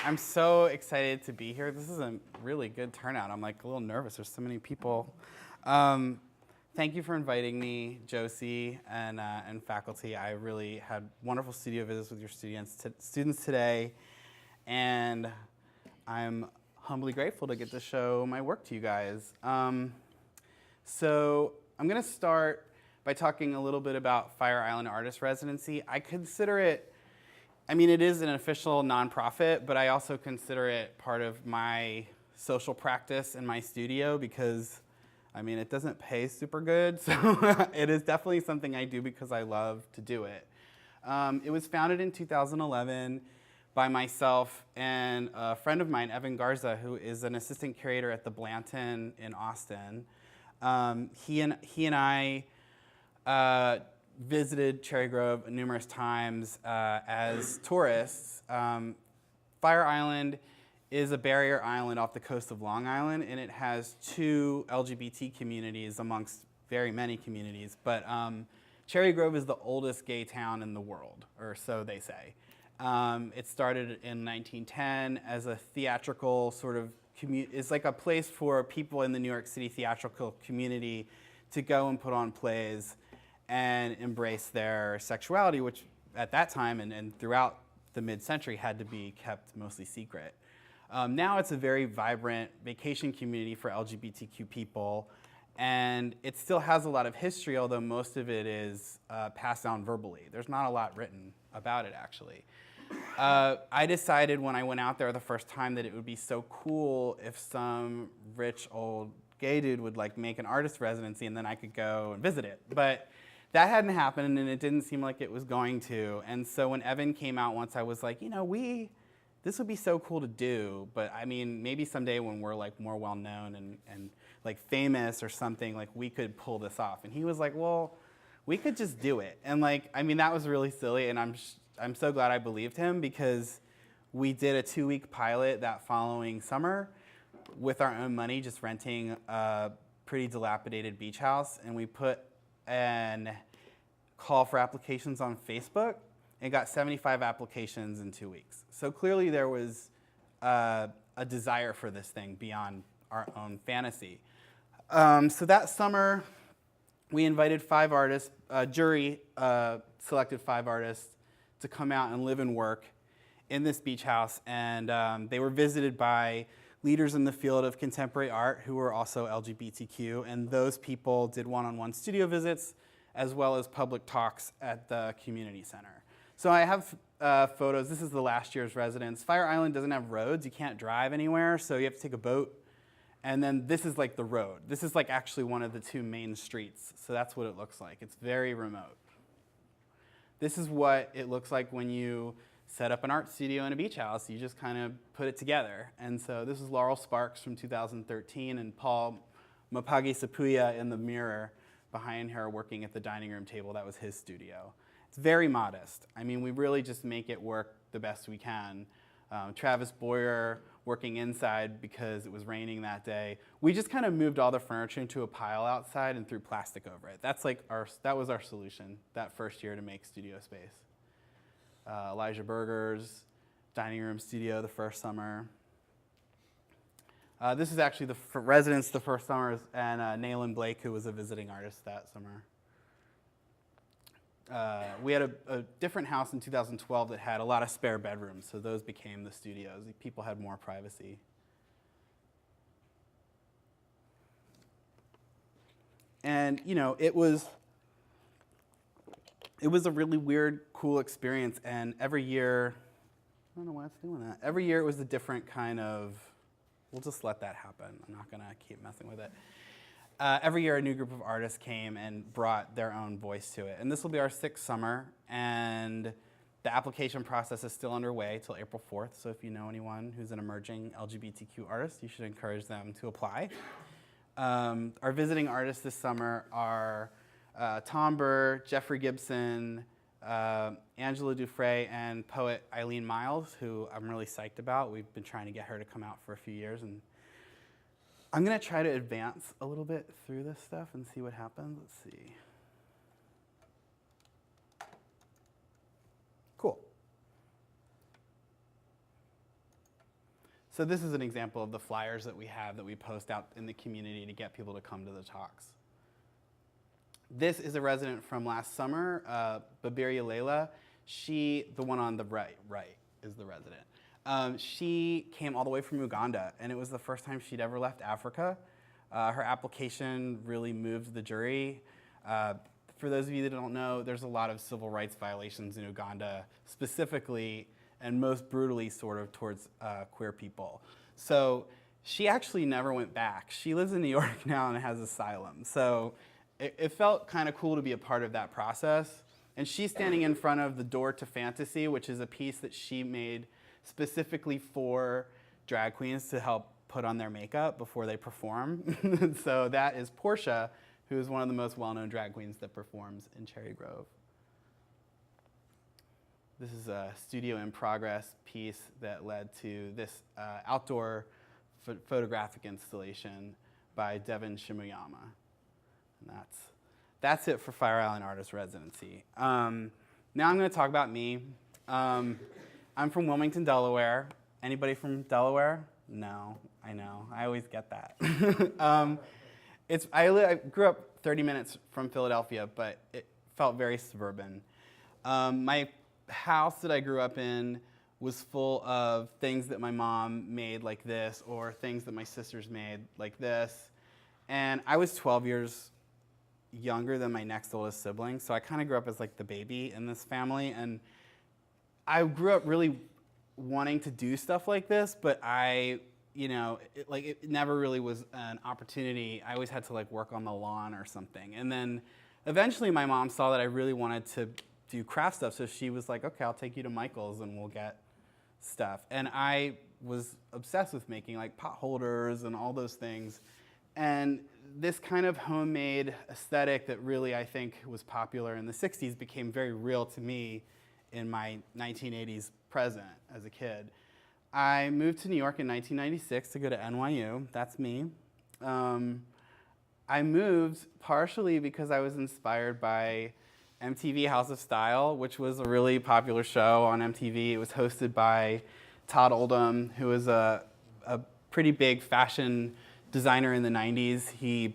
I'm so excited to be here. This is a really good turnout. I'm like a little nervous. There's so many people. Thank you for inviting me, Josie, and faculty. I really had wonderful studio visits with your students today, and I'm humbly grateful to get to show my work to you guys. So I'm going to start by talking a little bit about Fire Island Artist Residency. I consider it, I mean, it is an official nonprofit, but I also consider it part of my social practice in my studio because, I mean, it doesn't pay super good, so it is definitely something I do because I love to do it. It was founded in 2011 by myself and a friend of mine, Evan Garza, who is an assistant curator at the Blanton in Austin. He and I visited Cherry Grove numerous times as tourists. Fire Island is a barrier island off the coast of Long Island, and it has two LGBT communities amongst very many communities. But Cherry Grove is the oldest gay town in the world, or so they say. It started in 1910 as a theatrical sort of it's like a place for people in the New York City theatrical community to go and put on plays and embrace their sexuality, which at that time and throughout the mid-century had to be kept mostly secret. Now it's a very vibrant vacation community for LGBTQ people, and it still has a lot of history, although most of it is passed down verbally. There's not a lot written about it, actually. I decided when I went out there the first time that it would be so cool if some rich old gay dude would like make an artist residency and then I could go and visit it. But that hadn't happened and it didn't seem like it was going to. And so when Evan came out once, I was like, you know, this would be so cool to do, but I mean, maybe someday when we're like more well known and like famous or something, like we could pull this off. And he was like, well, we could just do it. And like, I mean, that was really silly, and I'm so glad I believed him because we did a 2-week pilot that following summer with our own money, just renting a pretty dilapidated beach house, and we put an call for applications on Facebook and got 75 applications in 2 weeks. So clearly there was a desire for this thing beyond our own fantasy. So that summer, we invited 5 artists, a jury selected 5 artists to come out and live and work in this beach house, and they were visited by leaders in the field of contemporary art who were also LGBTQ, and those people did one-on-one studio visits as well as public talks at the community center. So I have photos. This is the last year's residence. Fire Island doesn't have roads. You can't drive anywhere, so you have to take a boat. And then this is like the road. This is like actually one of the 2 main streets, so that's what it looks like. It's very remote. This is what it looks like when you set up an art studio in a beach house. You just kind of put it together. And so this is Laurel Sparks from 2013 and Paul Mapagi Sapuya in the mirror behind her working at the dining room table. That was his studio. It's very modest. I mean, we really just make it work the best we can. Travis Boyer working inside because it was raining that day. We just kind of moved all the furniture into a pile outside and threw plastic over it. That was our solution that first year to make studio space. Elijah Berger's dining room studio the first summer. This is actually the residence the first summer, and Nayland Blake, who was a visiting artist that summer. We had a different house in 2012 that had a lot of spare bedrooms, so those became the studios. People had more privacy. And you know, it was a really weird, cool experience, and every year, I don't know why it's doing that. Every year it was a different kind of, we'll just let that happen. I'm not gonna keep messing with it. Every year a new group of artists came and brought their own voice to it. And this will be our 6th summer, and the application process is still underway till April 4th, so if you know anyone who's an emerging LGBTQ artist, you should encourage them to apply. Our visiting artists this summer are Tom Burr, Jeffrey Gibson, Angela Dufresne, and poet Eileen Miles, who I'm really psyched about. We've been trying to get her to come out for a few years, and I'm going to try to advance a little bit through this stuff and see what happens. Let's see. Cool. So this is an example of the flyers that we have that we post out in the community to get people to come to the talks. This is a resident from last summer, Bogia Layla. The one on the right is the resident. She came all the way from Uganda, and it was the first time she'd ever left Africa. Her application really moved the jury. For those of you that don't know, there's a lot of civil rights violations in Uganda, specifically and most brutally sort of towards queer people. So she actually never went back. She lives in New York now and has asylum. So it felt kind of cool to be a part of that process. And she's standing in front of the Door to Fantasy, which is a piece that she made specifically for drag queens to help put on their makeup before they perform. So that is Portia, who is one of the most well-known drag queens that performs in Cherry Grove. This is a studio in progress piece that led to this outdoor photographic installation by Devin Shimuyama. And that's it for Fire Island Artist Residency. Now I'm going to talk about me. I'm from Wilmington, Delaware. Anybody from Delaware? No, I know. I always get that. I grew up 30 minutes from Philadelphia, but it felt very suburban. My house that I grew up in was full of things that my mom made like this, or things that my sisters made like this. And I was 12 years younger than my next oldest sibling, so I kind of grew up as like the baby in this family. And I grew up really wanting to do stuff like this, but it never really was an opportunity. I always had to like work on the lawn or something. And then eventually my mom saw that I really wanted to do craft stuff, so she was like, okay, I'll take you to Michael's and we'll get stuff. And I was obsessed with making like pot holders and all those things. And this kind of homemade aesthetic that really I think was popular in the 60s became very real to me in my 1980s present as a kid. I moved to New York in 1996 to go to NYU. That's me. I moved partially because I was inspired by MTV House of Style, which was a really popular show on MTV. It was hosted by Todd Oldham, who was a pretty big fashion designer in the 90s. He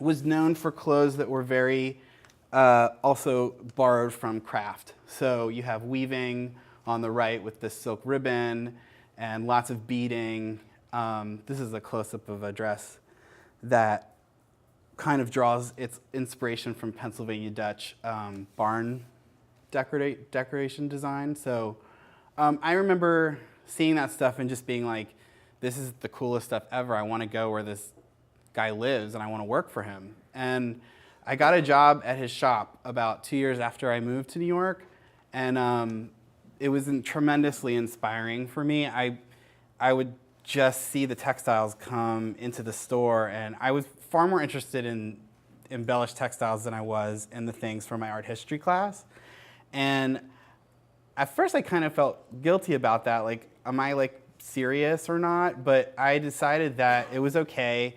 was known for clothes that were very also borrowed from craft. So you have weaving on the right with this silk ribbon and lots of beading. This is a close-up of a dress that kind of draws its inspiration from Pennsylvania Dutch barn decoration design. So I remember seeing that stuff and just being like, this is the coolest stuff ever. I want to go where this guy lives and I want to work for him. And I got a job at his shop about 2 years after I moved to New York. And it was tremendously inspiring for me. I would just see the textiles come into the store, and I was far more interested in embellished textiles than I was in the things from my art history class. And at first I kind of felt guilty about that, like, am I like serious or not? But I decided that it was okay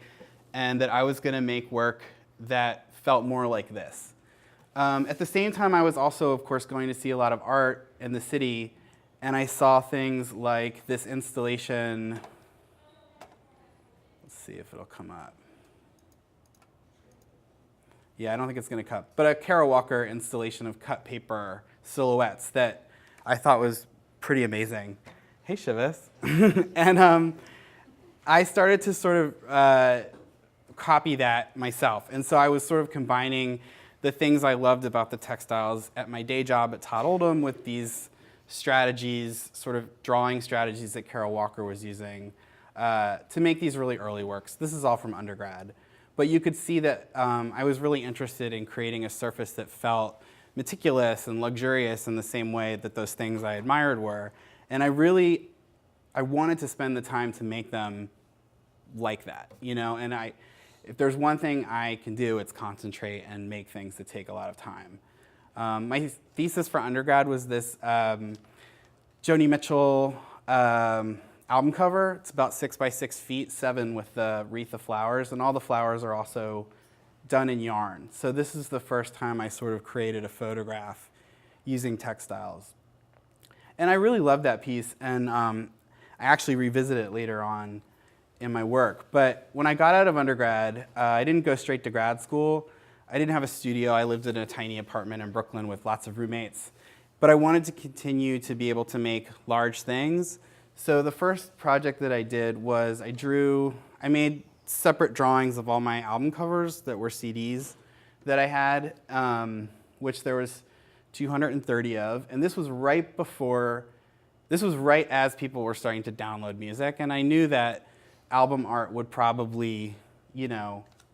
and that I was gonna make work that felt more like this. At the same time, I was also, of course, going to see a lot of art in the city, and I saw things like this installation. Let's see if it'll come up. Yeah, I don't think it's going to cut, but a Kara Walker installation of cut paper silhouettes that I thought was pretty amazing. Hey, Shivis. And I started to sort of copy that myself. And so I was sort of combining the things I loved about the textiles at my day job at Todd Oldham with these strategies, sort of drawing strategies that Kara Walker was using to make these really early works. This is all from undergrad. But you could see that I was really interested in creating a surface that felt meticulous and luxurious in the same way that those things I admired were. And I wanted to spend the time to make them like that, you know? And if there's one thing I can do, it's concentrate and make things that take a lot of time. My thesis for undergrad was this Joni Mitchell album cover. It's about 6 by 6 feet, 7 with the wreath of flowers, and all the flowers are also done in yarn. So this is the first time I sort of created a photograph using textiles. And I really loved that piece, and I actually revisit it later on in my work. But when I got out of undergrad, I didn't go straight to grad school. I didn't have a studio. I lived in a tiny apartment in Brooklyn with lots of roommates. But I wanted to continue to be able to make large things. So the first project that I did was I made separate drawings of all my album covers that were CDs that I had, which there was 230 of. And this was right as people were starting to download music. And I knew that album art would probably,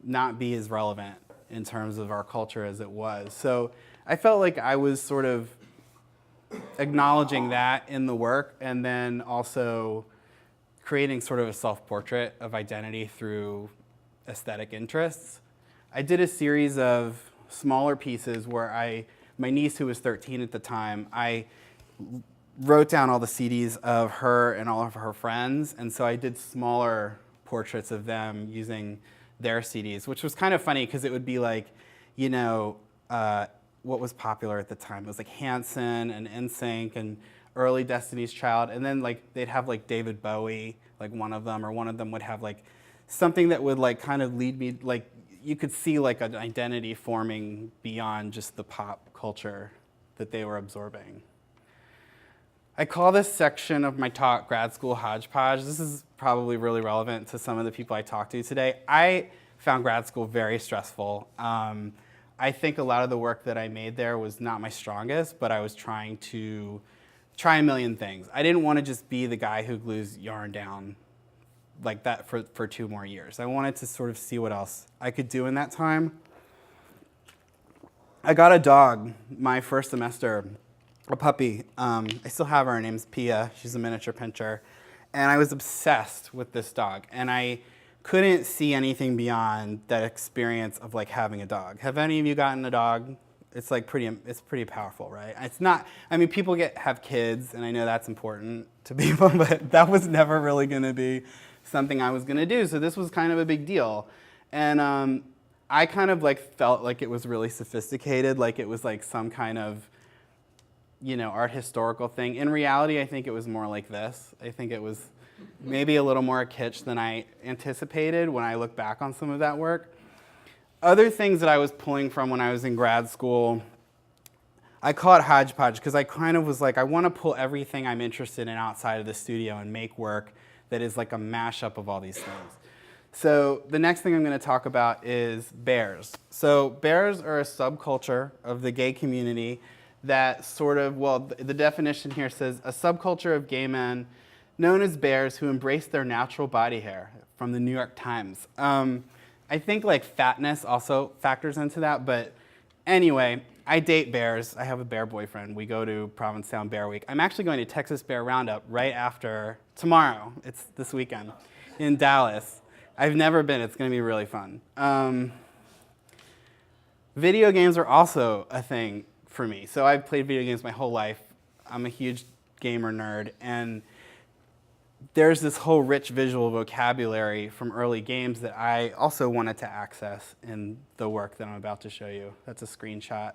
not be as relevant in terms of our culture as it was. So I felt like I was sort of acknowledging that in the work, and then also creating sort of a self-portrait of identity through aesthetic interests. I did a series of smaller pieces where my niece, who was 13 at the time, I wrote down all the CDs of her and all of her friends, and so I did smaller portraits of them using their CDs, which was kind of funny because it would be like, what was popular at the time. It was like Hanson and NSYNC and early Destiny's Child, and then they'd have David Bowie, one of them, or one of them would have something that would kind of lead me, you could see an identity forming beyond just the pop culture that they were absorbing. I call this section of my talk Grad School Hodgepodge. This is probably really relevant to some of the people I talked to today. I found grad school very stressful. I think a lot of the work that I made there was not my strongest, but I was trying to try a million things. I didn't want to just be the guy who glues yarn down like that for 2 more years. I wanted to sort of see what else I could do in that time. I got a dog my first semester, a puppy. I still have her. Her name's Pia. She's a miniature pinscher. And I was obsessed with this dog. And I couldn't see anything beyond that experience of having a dog. Have any of you gotten a dog? It's pretty powerful, right? It's not, people have kids, and I know that's important to people, but that was never really gonna be something I was gonna do. So this was kind of a big deal. And I kind of felt like it was really sophisticated, like it was some kind of, art historical thing. In reality, I think it was more like this. I think it was maybe a little more kitsch than I anticipated when I look back on some of that work. Other things that I was pulling from when I was in grad school, I call it hodgepodge because I kind of was I want to pull everything I'm interested in outside of the studio and make work that is a mashup of all these things. So the next thing I'm going to talk about is bears. So bears are a subculture of the gay community that the definition here says a subculture of gay men known as bears who embrace their natural body hair, from the New York Times. I think fatness also factors into that, but anyway, I date bears. I have a bear boyfriend. We go to Provincetown Bear Week. I'm actually going to Texas Bear Roundup right after tomorrow. It's this weekend in Dallas. I've never been. It's going to be really fun. Video games are also a thing for me. So I've played video games my whole life. I'm a huge gamer nerd, and there's this whole rich visual vocabulary from early games that I also wanted to access in the work that I'm about to show you. That's a screenshot.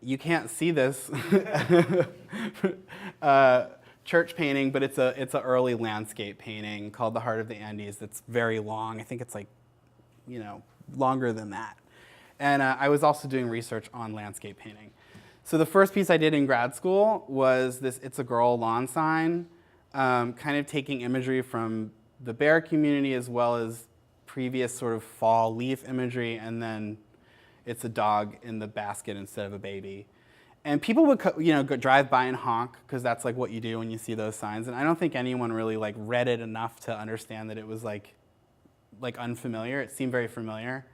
You can't see this church painting, but it's an early landscape painting called The Heart of the Andes. That's very long. I think it's longer than that. And I was also doing research on landscape painting. So the first piece I did in grad school was this It's a Girl lawn sign, kind of taking imagery from the bear community as well as previous sort of fall leaf imagery, and then it's a dog in the basket instead of a baby. And people would go drive by and honk, because that's what you do when you see those signs. And I don't think anyone really read it enough to understand that it was unfamiliar. It seemed very familiar.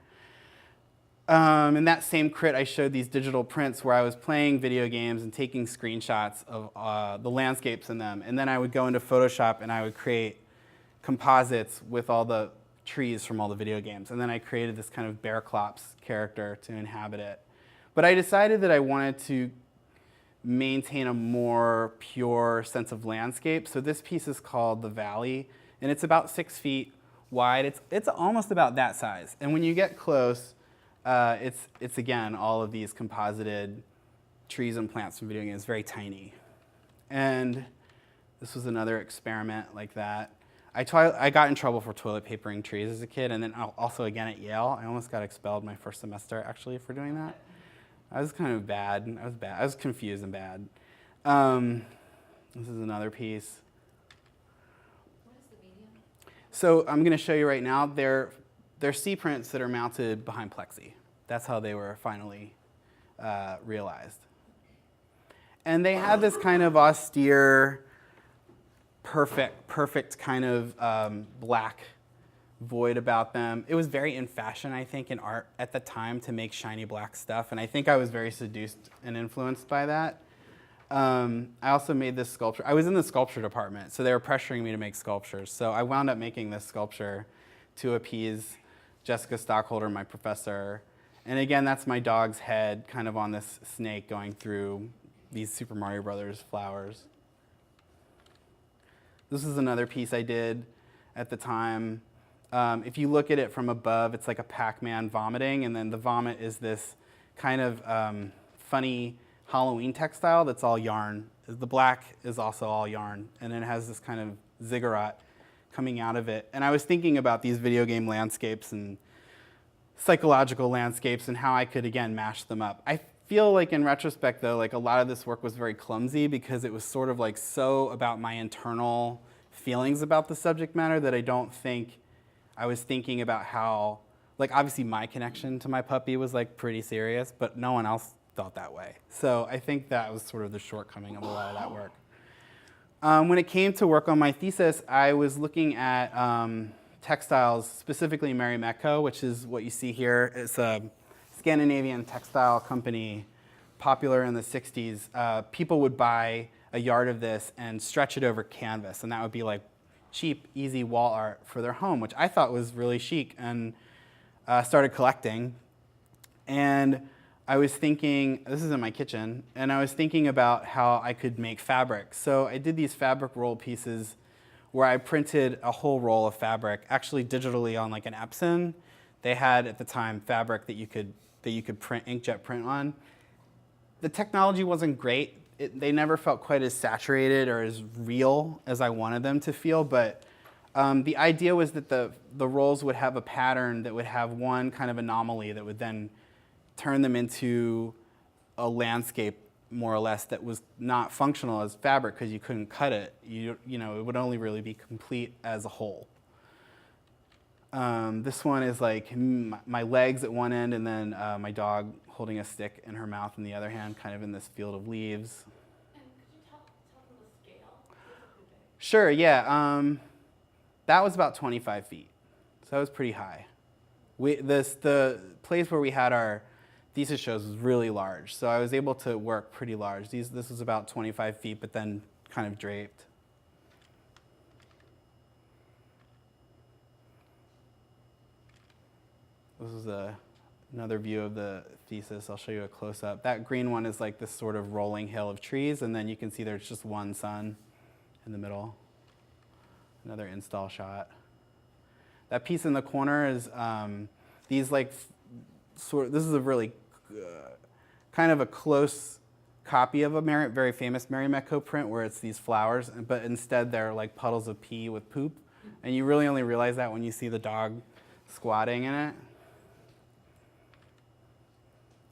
In that same crit, I showed these digital prints where I was playing video games and taking screenshots of the landscapes in them. And then I would go into Photoshop and I would create composites with all the trees from all the video games. And then I created this kind of bear clops character to inhabit it. But I decided that I wanted to maintain a more pure sense of landscape. So this piece is called The Valley, and it's about 6 feet wide. It's almost about that size. And when you get close, it's again all of these composited trees and plants from video games, very tiny. And this was another experiment like that. I got in trouble for toilet papering trees as a kid, and then also again at Yale. I almost got expelled my first semester actually for doing that. I was kind of bad. I was confused and bad. This is another piece. What is the medium? So I'm going to show you right now. They're C prints that are mounted behind plexi. That's how they were finally realized. And they had this kind of austere, perfect kind of black void about them. It was very in fashion, I think, in art at the time to make shiny black stuff, and I think I was very seduced and influenced by that. I also made this sculpture. I was in the sculpture department, so they were pressuring me to make sculptures. So I wound up making this sculpture to appease Jessica Stockholder, my professor. And again, that's my dog's head kind of on this snake going through these Super Mario Brothers flowers. This is another piece I did at the time. If you look at it from above, it's like a Pac-Man vomiting, and then the vomit is this kind of funny Halloween textile that's all yarn. The black is also all yarn, and it has this kind of ziggurat coming out of it. And I was thinking about these video game landscapes and psychological landscapes and how I could, again, mash them up. I feel like in retrospect, though, like a lot of this work was very clumsy because it was sort of like so about my internal feelings about the subject matter that I don't think I was thinking about how, like obviously my connection to my puppy was like pretty serious, but no one else felt that way. So I think that was sort of the shortcoming of a lot of that work. When it came to work on my thesis, I was looking at textiles, specifically Marimekko, which is what you see here. It's a Scandinavian textile company, popular in the 60s. People would buy a yard of this and stretch it over canvas, and that would be like cheap, easy wall art for their home, which I thought was really chic, and started collecting. And I was thinking, this is in my kitchen, and I was thinking about how I could make fabric. So I did these fabric roll pieces where I printed a whole roll of fabric, actually digitally on like an Epson. They had at the time fabric that you could print, inkjet print on. The technology wasn't great. They never felt quite as saturated or as real as I wanted them to feel, but the idea was that the rolls would have a pattern that would have one kind of anomaly that would then turn them into a landscape, more or less, that was not functional as fabric because you couldn't cut it. You know, it would only really be complete as a whole. This one is like my legs at one end and then my dog holding a stick in her mouth in the other hand, kind of in this field of leaves. And could you tell them the scale? Sure, yeah. That was about 25 feet, so that was pretty high. The place where we had our thesis shows was really large, so I was able to work pretty large. This was about 25 feet, but then kind of draped. This is another view of the thesis. I'll show you a close-up. That green one is like this sort of rolling hill of trees, and then you can see there's just one sun in the middle. Another install shot. That piece in the corner is these like this is a really kind of a close copy of a very famous Marimekko print where it's these flowers, but instead they're like puddles of pee with poop, and you really only realize that when you see the dog squatting in it.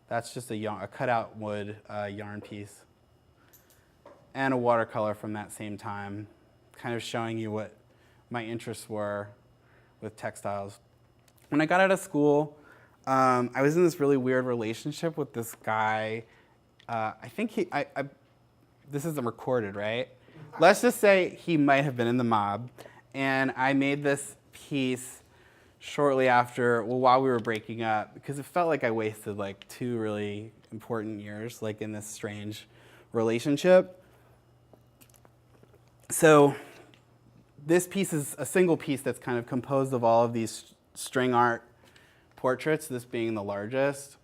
That's just a cutout wood yarn piece. And a watercolor from that same time, kind of showing you what my interests were with textiles. When I got out of school, I was in this really weird relationship with this guy. I think this isn't recorded, right? Let's just say he might have been in the mob. And I made this piece shortly after, well, while we were breaking up, because it felt like I wasted like 2 really important years, like in this strange relationship. So this piece is a single piece that's kind of composed of all of these string art portraits, this being the largest.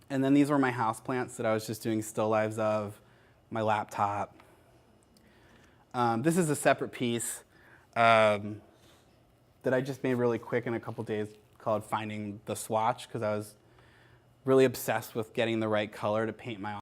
And then these were my houseplants that I was just doing still lives of, my laptop. This is a separate piece that I just made really quick in a couple days called Finding the Swatch, because I was really obsessed with getting the right color to paint my